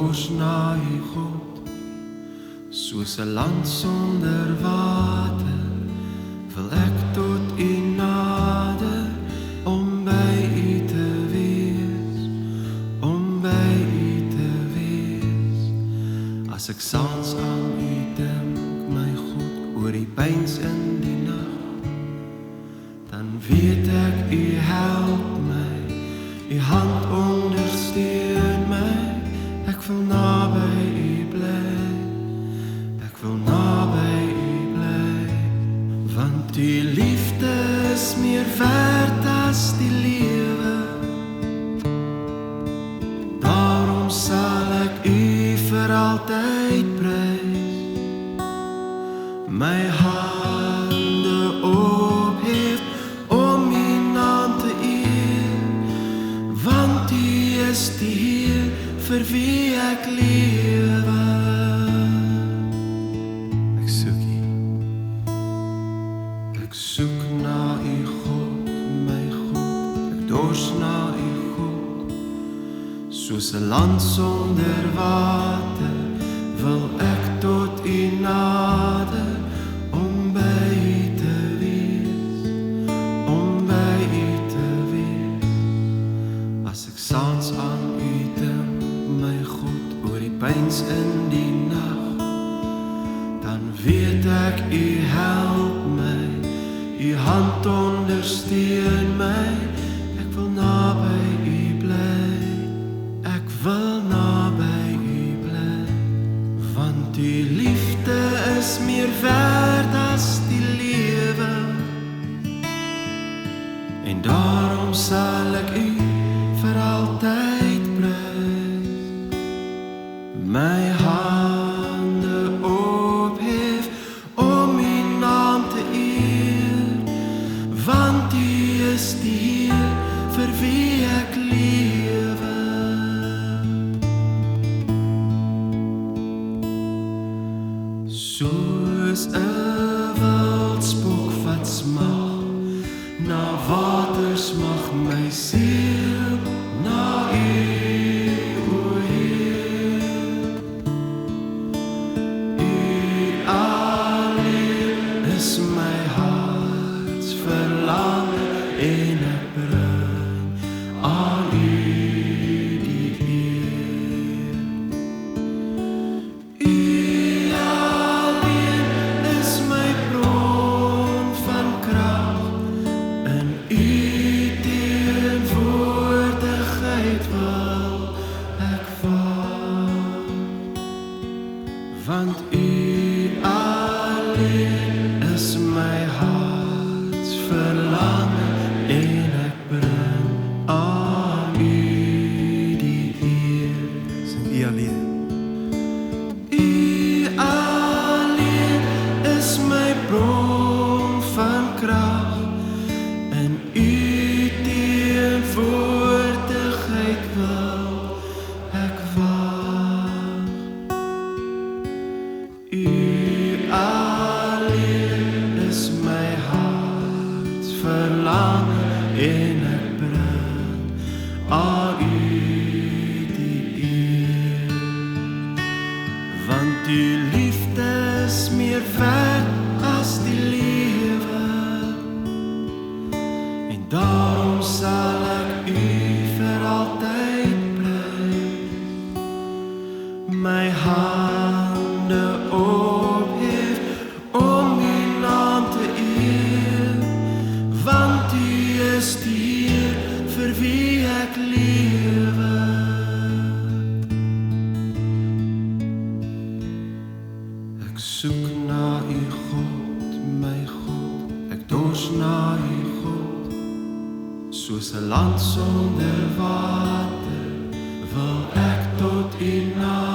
dors na U God, soos 'n land sonder water, wil ek tot U nader, om by U te wees, om by U te wees. As ek saans aan U dink, my God, oor die pyns in die nag, dan weet ek U help my, U hand ondersteun my, ek wil naby U bly, ek wil naby U bly, want U liefde is meer werd as die lewe, daarom sal ek U vir altyd prys, my hande ophef om U naam te eer, want U is die Heer vir wie ek lewe. Ek soek U, ek soek na U God, my God, ek dors na U God, soos 'n land sonder water, wil ek tot U nader, om by U te wees, om by U te wees. As ek saans aan U dink, my God, oor die pyns in die nag, dan weet ek U help my, U hand ondersteun my, ek wil naby U bly, ek wil naby U bly, want U liefde is meer werd as die lewe, en daarom sal ek U vir altyd prys, my hande ophef om U naam te eer, want U is die Heer vir wie ek lewe. Soos 'n wildsbok wat smag na water, smag my siel na U, o Heer. U alleen is my harts verlange, en ek bring aan U die eer. U alleen is my bron van krag, in U teenwoordigheid wil ek wag, want U alleen is my harts verlange, en ek bring aan U die eer. Sing U alleen. U alleen is my bron van krag, in U teenwoordigheid wil ek wag. U alleen is my harts verlange, en ek bring aan U die eer, want U liefde is meer werd as die lewe, en daarom sal ek U vir altyd prys, my hande ophef om U naam te eer, want U is die Heer vir wie ek lewe. Ek soek na U God, my God, ek dors na U God, soos 'n land sonder water, wil ek tot U nader,